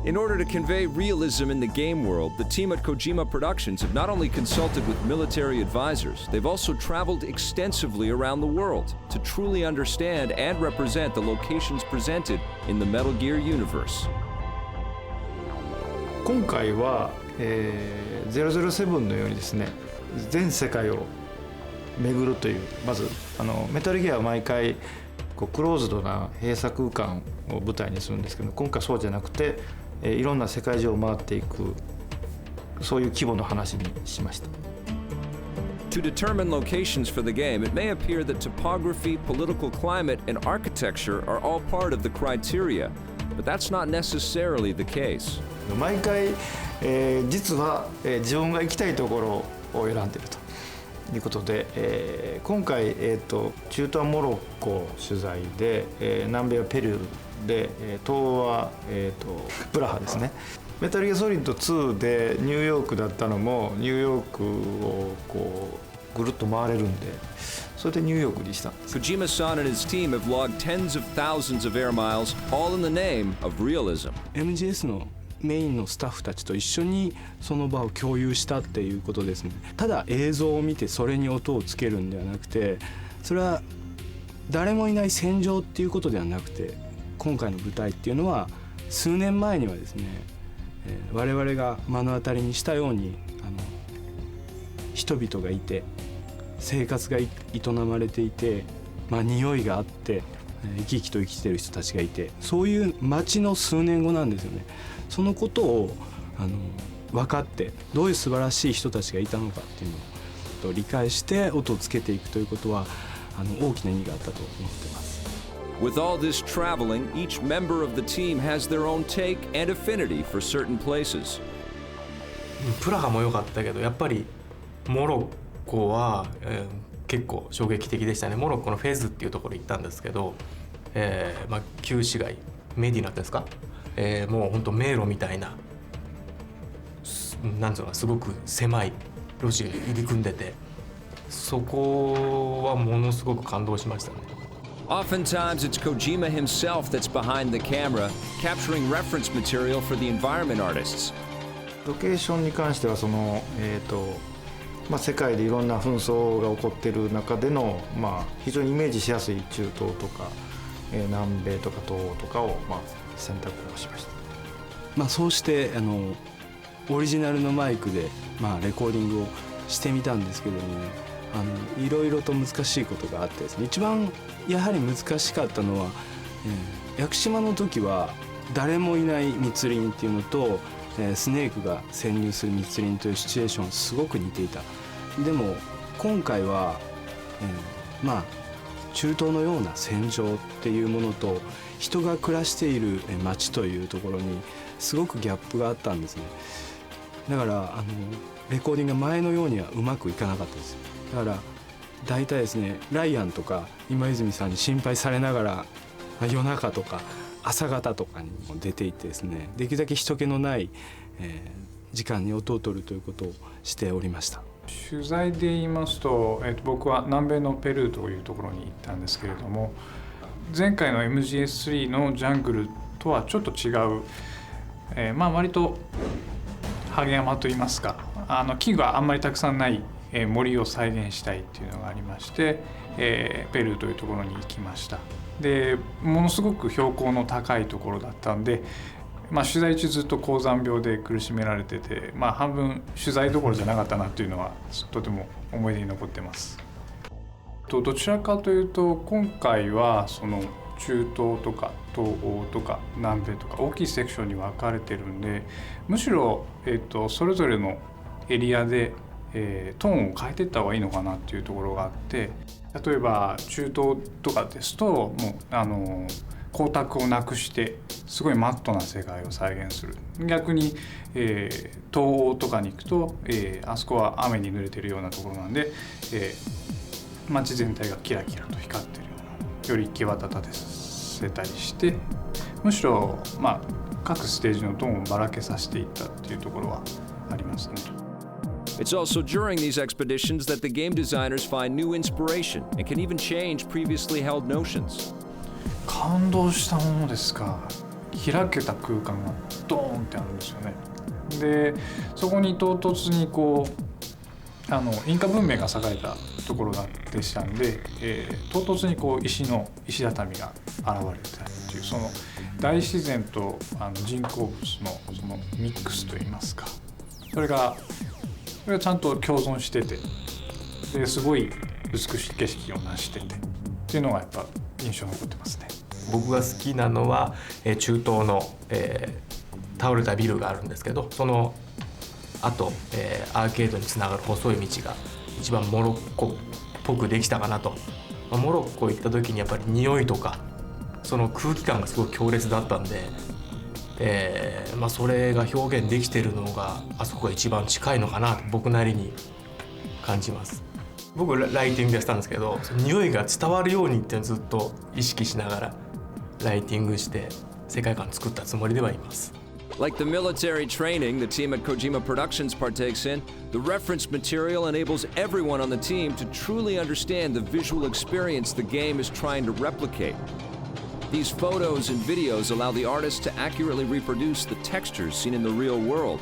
In order to convey realism in the game world, the team at Kojima Productions have not only consulted with military advisors, they've also traveled extensively around the world to truly understand and represent the locations presented in the Metal Gear universe. 今回は、007のようにですね、全世界を巡るという、まずメタルギアは毎回こうクローズドな閉鎖空間を舞台にするんですけど、今回そうじゃなくて、いろんな世界中を回っていく、そういう規模の話にしました。To determine locations for the game, it may appear that topography, political climate, and architecture are all part of the criteria, but that's not necessarily the case. 毎回、実は、自分が行きたいところを選んでいるということで、今回、中東はモロッコ取材で、南米はペルーで、東は、プラハですね。メタルギアソリッド2でニューヨークだったのもニューヨークをこうぐるっと回れるんで、それでニューヨークにしたんです。Kojima-san and his team have logged tens of thousands of air miles, all in the name of realism. MGS のメインのスタッフたちと一緒にその場を共有したっていうことですね。ただ映像を見てそれに音をつけるんではなくて、それは誰もいない戦場っていうことではなくて、今回の舞台っていうのは数年前にはですね、我々が目の当たりにしたように人々がいて生活が営まれていて、匂いがあって生き生きと生きてる人たちがいて、そういう街の数年後なんですよね。そのことを分かって、どういう素晴らしい人たちがいたのかっていうのを理解して音をつけていくということは大きな意味があったと思っています。With all this traveling, each member of the team has their own take and affinity for certain places. プラハも良かったけど、やっぱりモロッコは、結構衝撃的でしたね。モロッコのフェズっていうところに行ったんですけど、旧市街メディナですか、もう本当迷路みたいな、なんつうの、すごく狭い路地が入り組んでて、そこはものすごく感動しましたね。Oftentimes, it's Kojima himself that's behind the camera, capturing reference material for the environment artists. ロケーションに関しては世界でいろんな紛争が起こっている中での、非常にイメージしやすい中東とか、南米とか東欧とかを、選択をしました。そうしてオリジナルのマイクで、レコーディングをしてみたんですけどもね、いろいろと難しいことがあってですね、一番やはり難しかったのは、屋久島の時は誰もいない密林っていうのと、スネークが潜入する密林というシチュエーションすごく似ていた。でも今回は、中東のような戦場っていうものと人が暮らしている街というところにすごくギャップがあったんですね。だからレコーディングが前のようにはうまくいかなかったです。だから大体ですね、ライアンとか今泉さんに心配されながら夜中とか朝方とかにも出ていってですね、できるだけ人気のない、時間に音を取るということをしておりました。取材で言いますと、僕は南米のペルーというところに行ったんですけれども、前回の MGS3 のジャングルとはちょっと違う、割とハゲ山といいますか、木があんまりたくさんない森を再現したいっていうのがありまして、ペルーというところに行きました。でものすごく標高の高いところだったんで、取材中ずっと高山病で苦しめられてて、半分取材どころじゃなかったなというのはとても思い出に残ってます。どちらかというと今回はその中東とか東欧とか南米とか大きいセクションに分かれてるんで、むしろ、それぞれのエリアでトーンを変えていった方がいいのかなっていうところがあって、例えば中東とかですともう光沢をなくしてすごいマットな世界を再現する。逆に、東欧とかに行くと、あそこは雨に濡れてるようなところなんで、街全体がキラキラと光ってるような、より際立たせたりして、むしろ、各ステージのトーンをばらけさせていったっていうところはありますね。It's also during these expeditions that the game designers find new inspiration and can even change previously held notions. 感動したものですか。開けた空間がドーンってあるんですよね。でそこに唐突にこうインカ文明が栄えたところでしたんで、唐突にこう石畳が現れたっていうその大自然と人工物のそのミックスといいますか、それがちゃんと共存してて、ですごい美しい景色を成しててっていうのがやっぱ印象に残ってますね。僕が好きなのは中東の、倒れたビルがあるんですけど、そのあと、アーケードにつながる細い道が一番モロッコっぽくできたかなと。モロッコ行った時にやっぱり匂いとかその空気感がすごい強烈だったんで、それが表現できてるのがあそこが一番近いのかなと僕なりに感じます。僕ライティングでしたんですけど、その匂いが伝わるようにってずっと意識しながらライティングして世界観作ったつもりではいます。Like the military training the team at Kojima Productions partakes in, the reference material enables everyone on the team to truly understand the visual experience the game is trying to replicate. These photos and videos allow the artists to accurately reproduce the textures seen in the real world.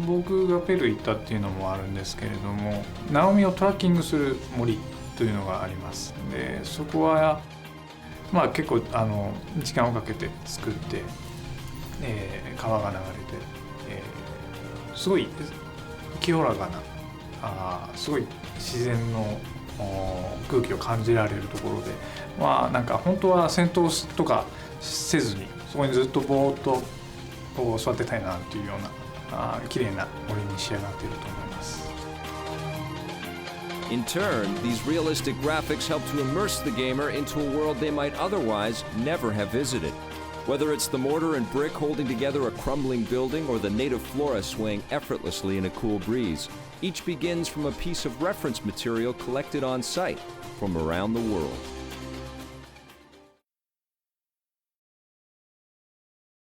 僕がペルー行ったっていうのもあるんですけれども、ナオミをトラッキングする森というのがあります。でそこは結構時間をかけて作って、川が流れて、すごい清らかなすごい自然の空気を感じられるところで、なんか本当は戦闘とかせずにそこにずっとぼーっと座ってたいなっていうような綺麗な森に仕上がっていると思います。In turn, these realistic graphics help to immerse the gamer into a world they might otherwise never have visited. Whether it's the mortar and brick holding together a crumbling building or the native flora swaying effortlessly in a cool breeze, each begins from a piece of reference material collected on site from around the world.